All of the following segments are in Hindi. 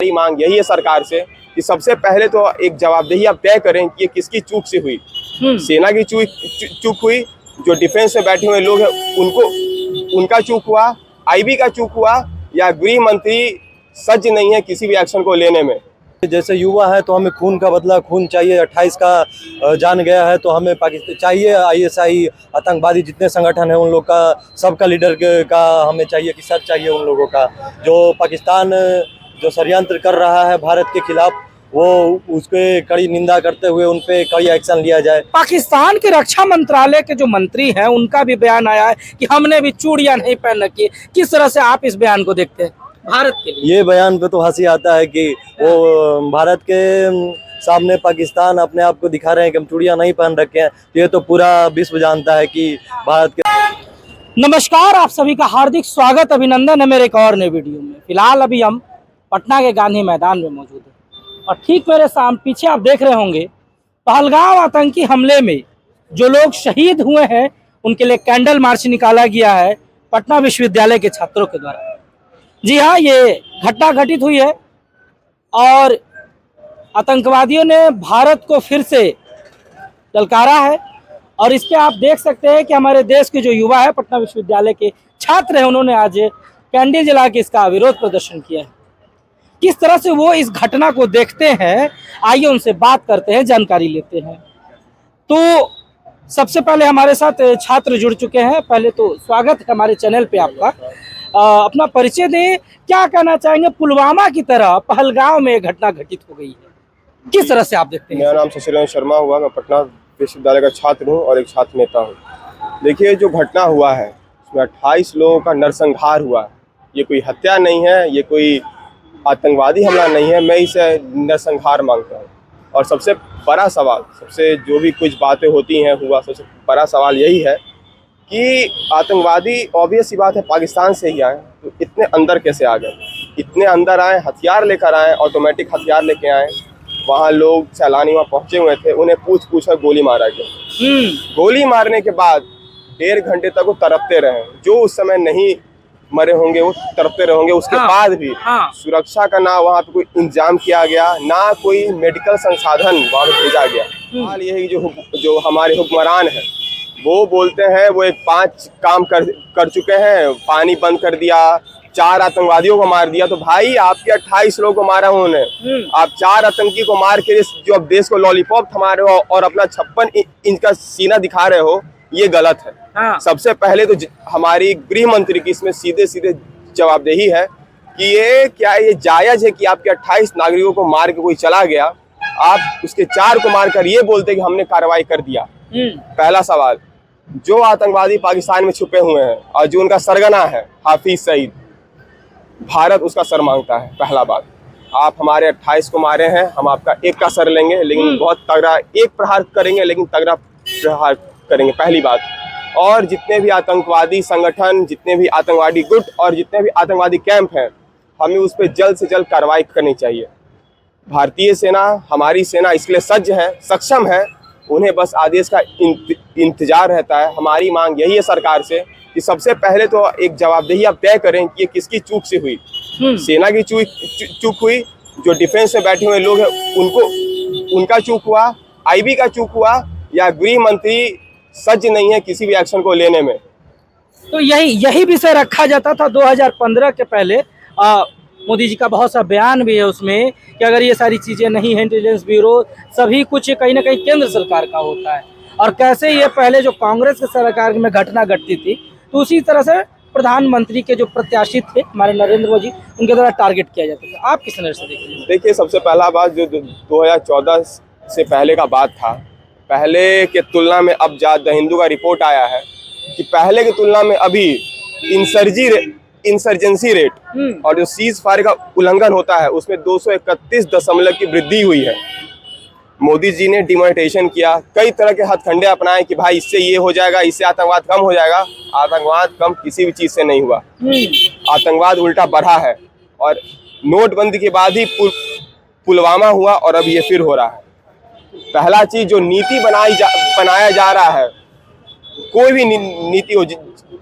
हमारी मांग यही है सरकार से कि सबसे पहले तो एक जवाबदेही आप तय करें कि ये किसकी चूक से हुई। सेना की चूक हुई, जो डिफेंस में बैठे हुए लोग हैं उनका चूक हुआ, आईबी का चूक हुआ, या गृह मंत्री सज्ज नहीं है किसी भी एक्शन को लेने में। जैसे युवा है तो हमें खून का बदला खून चाहिए। 28 का जान गया है तो हमें पाकिस्तान चाहिए। आईएसआई आतंकवादी जितने संगठन है उन लोग का सबका लीडर का हमें चाहिए कि सच चाहिए उन लोगों का। जो पाकिस्तान जो षड्यंत्र कर रहा है भारत के खिलाफ, वो उसके कड़ी निंदा करते हुए उन पे कड़ी एक्शन लिया जाए। पाकिस्तान के रक्षा मंत्रालय के जो मंत्री हैं उनका भी बयान आया है कि हमने भी चूड़ियां नहीं पहन रखी है। किस तरह से आप इस बयान को देखते हैं भारत के लिए? ये बयान पे तो हंसी आता है कि वो भारत के सामने पाकिस्तान अपने आप को दिखा रहे हैं कि हम चूड़ियां नहीं पहन रखे हैं। ये तो पूरा विश्व जानता है कि भारत के। नमस्कार, आप सभी का हार्दिक स्वागत अभिनंदन है मेरे एक और नए वीडियो में। फिलहाल अभी हम पटना के गांधी मैदान में मौजूद हैं और ठीक मेरे पीछे आप देख रहे होंगे पहलगाम आतंकी हमले में जो लोग शहीद हुए हैं उनके लिए कैंडल मार्च निकाला गया है पटना विश्वविद्यालय के छात्रों के द्वारा। जी हाँ, ये घटना घटित हुई है और आतंकवादियों ने भारत को फिर से ललकारा है। और इस पे आप देख सकते हैं कि हमारे देश के जो युवा है, पटना विश्वविद्यालय के छात्र हैं, उन्होंने आज कैंडल जला के इसका विरोध प्रदर्शन किया है। किस तरह से वो इस घटना को देखते हैं, आइए उनसे बात करते हैं, जानकारी लेते हैं। तो सबसे पहले हमारे साथ छात्र जुड़ चुके हैं। पहले तो स्वागत है हमारे चैनल पे आपका। अपना परिचय दें, क्या कहना चाहेंगे? पुलवामा की तरह पहलगाम में घटना घटित हो गई है, किस तरह से आप देखते हैं? मेरा नाम शशिरंजन शर्मा हुआ, मैं पटना विश्वविद्यालय का छात्र हूँ और एक छात्र नेता हूँ। देखिए, जो घटना हुआ है उसमें 28 लोगों का नरसंहार हुआ है। ये कोई हत्या नहीं है, ये कोई आतंकवादी हमला नहीं है। मैं इसे नरसंहार मांगता हूँ। और सबसे बड़ा सवाल, सबसे जो भी कुछ बातें होती हैं हुआ, सबसे बड़ा सवाल यही है कि आतंकवादी ऑब्वियस सी बात है पाकिस्तान से ही आए, तो इतने अंदर कैसे आ गए? इतने अंदर आए, हथियार लेकर आए, ऑटोमेटिक हथियार लेके आए। वहाँ लोग सैलानी वहाँ पहुँचे हुए थे, उन्हें पूछ कर गोली मारा गया। गोली मारने के बाद 1.5 घंटे तक वो तड़पते रहे। जो उस समय नहीं मरे होंगे वो तड़पते रहेंगे। उसके बाद भी सुरक्षा का ना वहाँ पे कोई इंतजाम किया गया, ना कोई मेडिकल संसाधन वहाँ पे भेजा गया। हाल ये है कि जो हमारे हुक्मरान हैं वो बोलते हैं वो 5 काम कर चुके हैं। पानी बंद कर दिया, 4 आतंकवादियों को मार दिया। तो भाई, आपके 28 लोगों को मारा उन्होंने, आप 4 आतंकी को मार के जो अब देश को लॉलीपॉप थमा रहे हो और अपना 56 इंच का सीना दिखा रहे हो, ये गलत है। सबसे पहले तो हमारी गृह मंत्री की इसमें सीधे जवाबदेही है कि ये जायज है कि आपके 28 नागरिकों को मार के कोई चला गया, आप उसके 4 को मारकर ये बोलते कि हमने कार्रवाई कर दिया। पहला सवाल, जो आतंकवादी पाकिस्तान में छुपे हुए हैं और जो उनका सरगना है हाफिज सईद, भारत उसका सर मांगता है। पहला बात, आप हमारे 28 को मारे हैं, हम आपका एक का सर लेंगे, लेकिन बहुत तगड़ा एक प्रहार करेंगे, लेकिन तगड़ा प्रहार करेंगे, पहली बात। और जितने भी आतंकवादी संगठन, जितने भी आतंकवादी गुट और जितने भी आतंकवादी कैंप हैं, हमें उस पर जल्द से जल्द कार्रवाई करनी चाहिए। भारतीय सेना, हमारी सेना इसके लिए सज्ज है, सक्षम है। उन्हें बस आदेश का इंतजार रहता है। हमारी मांग यही है सरकार से कि सबसे पहले तो एक जवाबदेही आप तय करें कि ये किसकी चूक से हुई। सेना की चूक हुई, जो डिफेंस में बैठे हुए लोग हैं उनका चूक हुआ, आईबी का चूक हुआ, या गृह मंत्री सज्ज नहीं है किसी भी एक्शन को लेने में। तो यही विषय रखा जाता था 2015 के पहले। मोदी जी का बहुत सा बयान भी है उसमें कि अगर ये सारी चीज़ें नहीं है, इंटेलिजेंस ब्यूरो सभी कुछ कहीं ना कहीं केंद्र सरकार का होता है। और कैसे ये पहले जो कांग्रेस के सरकार में घटना घटती थी, तो उसी तरह से प्रधानमंत्री के जो प्रत्याशी थे हमारे नरेंद्र मोदी, उनके द्वारा टारगेट किया जाता था। आप किस नज़र से देखिए? देखिए, सबसे पहला बात, जो 2014 से पहले का बात था, पहले के तुलना में अब ज़्यादा हिंदू का रिपोर्ट आया है कि पहले की तुलना में अभी इंसर्जेंसी रेट और जो सीज फायर का उल्लंघन होता है उसमें 231 दशमलव की वृद्धि हुई है। मोदी जी ने डिमोनेटाइजेशन किया, कई तरह के हथकंडे अपनाए कि भाई इससे ये हो जाएगा, इससे आतंकवाद कम हो जाएगा। आतंकवाद कम किसी भी चीज़ से नहीं हुआ, आतंकवाद उल्टा बढ़ा है। और नोटबंदी के बाद ही पुलवामा हुआ और अब ये फिर हो रहा है। पहला चीज, जो नीति बनाया जा रहा है, कोई भी नीति हो,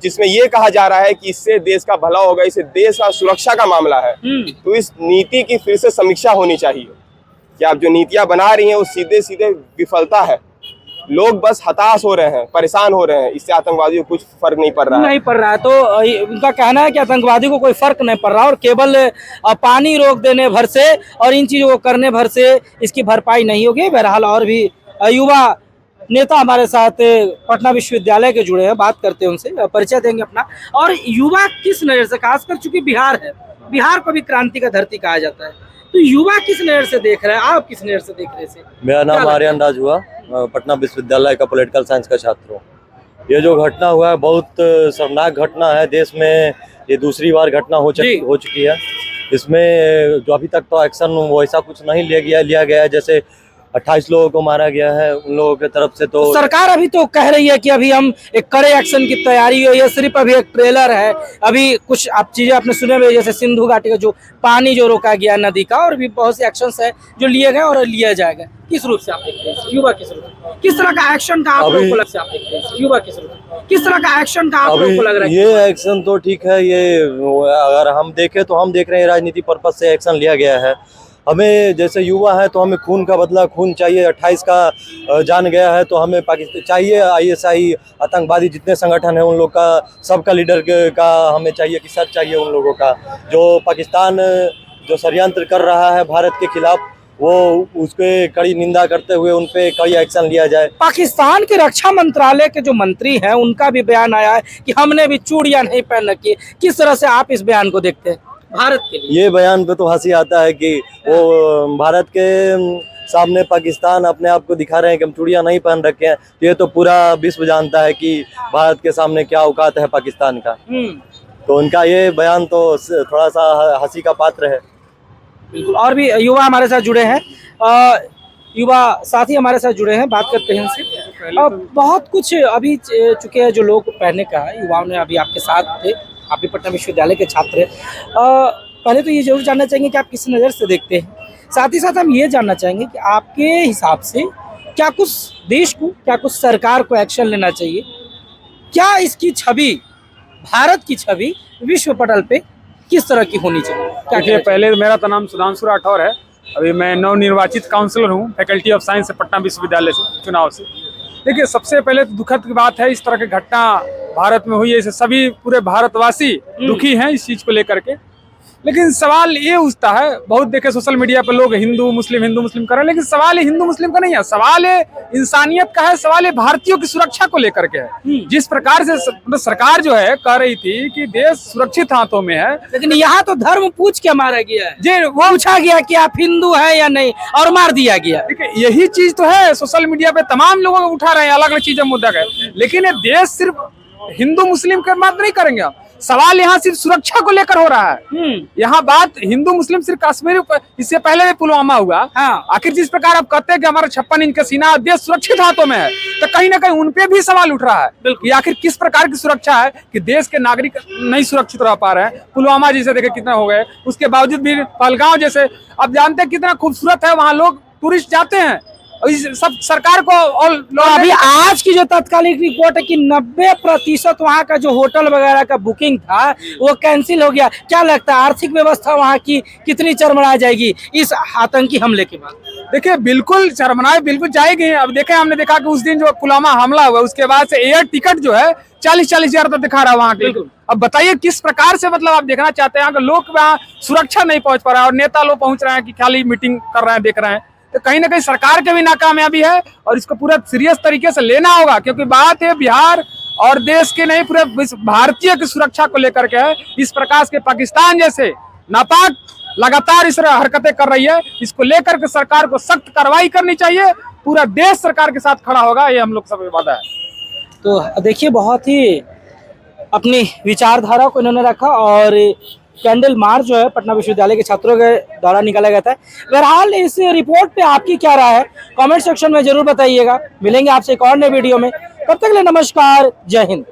जिसमें ये कहा जा रहा है कि इससे देश का भला होगा, इससे देश का सुरक्षा का मामला है, तो इस नीति की फिर से समीक्षा होनी चाहिए कि आप जो नीतियां बना रही हैं वो सीधे सीधे विफलता है। लोग बस हताश हो रहे हैं, परेशान हो रहे हैं, इससे आतंकवादियों को कुछ फर्क नहीं पड़ रहा है। नहीं पड़ रहा है, तो उनका कहना है कि आतंकवादी को कोई फर्क नहीं पड़ रहा और केवल पानी रोक देने भर से और इन चीजों को करने भर से इसकी भरपाई नहीं होगी। बहरहाल और भी युवा नेता हमारे साथ पटना विश्वविद्यालय के जुड़े हैं, बात करते हैं उनसे, परिचय देंगे अपना। और युवा किस नजर से, खासकर चूंकि बिहार है, बिहार को भी क्रांति का धरती कहा जाता है, तो युवा किस नजर से देख रहे हैं, आप किस नजर से देख रहे हैं? मेरा नाम आर्यन राज हुआ, पटना विश्वविद्यालय का पॉलिटिकल साइंस का छात्र हूँ। ये जो घटना हुआ है बहुत शर्मनाक घटना है। देश में ये दूसरी बार घटना हो चुकी है। इसमें जो अभी तक तो एक्शन वैसा कुछ नहीं लिया गया है। जैसे 28 लोगों को मारा गया है उन लोगों की तरफ से, तो सरकार अभी तो कह रही है कि अभी हम एक कड़े एक्शन की तैयारी है, ये सिर्फ अभी एक ट्रेलर है। अभी कुछ आप चीजें आपने सुने हुए, जैसे सिंधु घाटी का जो पानी जो रोका गया नदी का, और भी बहुत से एक्शंस है जो लिए गए और लिया जाएगा। किस रूप से आप देखते हैं युवा, किस रूप में किस तरह का एक्शन का आप लोगों को लग, आप देखते हैं युवा किस तरह का एक्शन का आप लोगों को लग रहा है? ये एक्शन तो ठीक है, ये अगर हम देखें तो हम देख रहे हैं राजनीति पर्पज से एक्शन लिया गया है। हमें जैसे युवा है तो हमें खून का बदला खून चाहिए। 28 का जान गया है तो हमें पाकिस्तान चाहिए, ISI आतंकवादी जितने संगठन है उन लोग का, सबका लीडर का हमें चाहिए कि सर चाहिए उन लोगों का। जो पाकिस्तान जो षड्यंत्र कर रहा है भारत के खिलाफ, वो उसके कड़ी निंदा करते हुए उन पे कड़ी एक्शन लिया जाए। पाकिस्तान के रक्षा मंत्रालय के जो मंत्री हैं उनका भी बयान आया है कि हमने भी चूड़ियां नहीं पहन रखी। किस तरह से आप इस बयान को देखते हैं भारत के लिए? ये बयान पे तो हंसी आता है कि वो भारत के सामने पाकिस्तान अपने आप को दिखा रहे हैं कि हम चूड़ियां नहीं पहन रखे हैं। ये तो पूरा विश्व जानता है कि भारत के सामने क्या औकात है पाकिस्तान का। तो उनका ये बयान तो थोड़ा सा हंसी का पात्र है। बिल्कुल। और भी युवा हमारे साथ जुड़े हैं, युवा साथी हमारे साथ जुड़े हैं, बात करते हैं इनसे। बहुत कुछ अभी चुके हैं जो लोग पहनने का है, युवाओं ने अभी आपके साथ थे, आप भी पटना विश्वविद्यालय के छात्र हैं। पहले तो ये जरूर जानना चाहेंगे कि आप किस नज़र से देखते हैं, साथ ही साथ हम ये जानना चाहेंगे कि आपके हिसाब से क्या कुछ देश को, क्या कुछ सरकार को एक्शन लेना चाहिए, क्या इसकी छवि, भारत की छवि विश्व पटल पे किस तरह की होनी चाहिए? देखिए, पहले मेरा तो नाम सुधांशु राठौर है। अभी मैं नवनिर्वाचित काउंसलर हूँ फैकल्टी ऑफ साइंस से पटना विश्वविद्यालय से चुनाव से। देखिए, सबसे पहले तो दुखद की बात है, इस तरह की घटना भारत में हुई है, इसे सभी पूरे भारतवासी दुखी हैं इस चीज को लेकर के। लेकिन सवाल ये उठता है, बहुत देखे सोशल मीडिया पर लोग हिंदू मुस्लिम कर रहे हैं, लेकिन सवाल ये हिंदू मुस्लिम का नहीं है, सवाल ये इंसानियत का है, सवाल ये भारतीयों की सुरक्षा को लेकर के है। जिस प्रकार से सरकार जो है कह रही थी कि देश सुरक्षित हाथों में है, लेकिन यहाँ तो धर्म पूछ के मारा गया है, जी वो पूछा गया कि आप हिंदू है या नहीं, और मार दिया गया। देखिए, यही चीज तो है, सोशल मीडिया पे तमाम लोगों को उठा रहे हैं, अलग अलग चीजें मुद्दा है। लेकिन ये देश सिर्फ हिंदू मुस्लिम की बात नहीं करेंगे आप, सवाल यहाँ सिर्फ सुरक्षा को लेकर हो रहा है। यहाँ बात हिंदू मुस्लिम सिर्फ कश्मीर, इससे पहले भी पुलवामा हुआ। आखिर जिस प्रकार आप कहते हैं कि हमारा 56 इंच का सीना, देश सुरक्षित हाथों में है, तो कहीं ना कहीं उनपे भी सवाल उठ रहा है कि आखिर किस प्रकार की सुरक्षा है कि देश के नागरिक नहीं सुरक्षित रह पा रहे हैं। पुलवामा जैसे देखे कितना हो गए, उसके बावजूद भी पहलगांव जैसे, आप जानते हैं कितना खूबसूरत है, वहाँ लोग टूरिस्ट जाते हैं, और इस सब सरकार को। और अभी आज की जो तात्कालिक रिपोर्ट है कि 90% वहाँ का जो होटल वगैरह का बुकिंग था वो कैंसिल हो गया। क्या लगता है आर्थिक व्यवस्था वहाँ की कितनी चरमरा जाएगी इस आतंकी हमले के बाद? देखिए, बिल्कुल चरमराए बिल्कुल जाएगी। अब देखे, हमने देखा कि उस दिन जो पुलवामा हमला हुआ उसके बाद से एयर टिकट जो है 40-40 हजार तक दिखा रहा है वहाँ के। अब बताइए किस प्रकार से, मतलब आप देखना चाहते हैं कि लोग वहाँ सुरक्षा नहीं पहुंच पा रहा है और नेता लोग पहुंच रहे हैं कि खाली मीटिंग कर रहे हैं, देख रहे हैं। तो कहीं ना कहीं सरकार की भी नाकामयाबी है और इसको पूरा सीरियस तरीके से लेना होगा, क्योंकि बात है बिहार और देश के नहीं, पूरे भारतीय की सुरक्षा को लेकर के है। इस प्रकार के पाकिस्तान जैसे नापाक लगातार इस हरकतें कर रही है, इसको लेकर के सरकार को सख्त कार्रवाई करनी चाहिए। पूरा देश सरकार के साथ खड़ा होगा, ये हम लोग सब वादा है। तो देखिए, बहुत ही अपनी विचारधारा को इन्होंने रखा और कैंडल मार्च जो है पटना विश्वविद्यालय के छात्रों के द्वारा निकाला गया था। बहरहाल इस रिपोर्ट पे आपकी क्या राय है, कमेंट सेक्शन में जरूर बताइएगा। मिलेंगे आपसे एक और नए वीडियो में, तब तक के लिए नमस्कार, जय हिंद।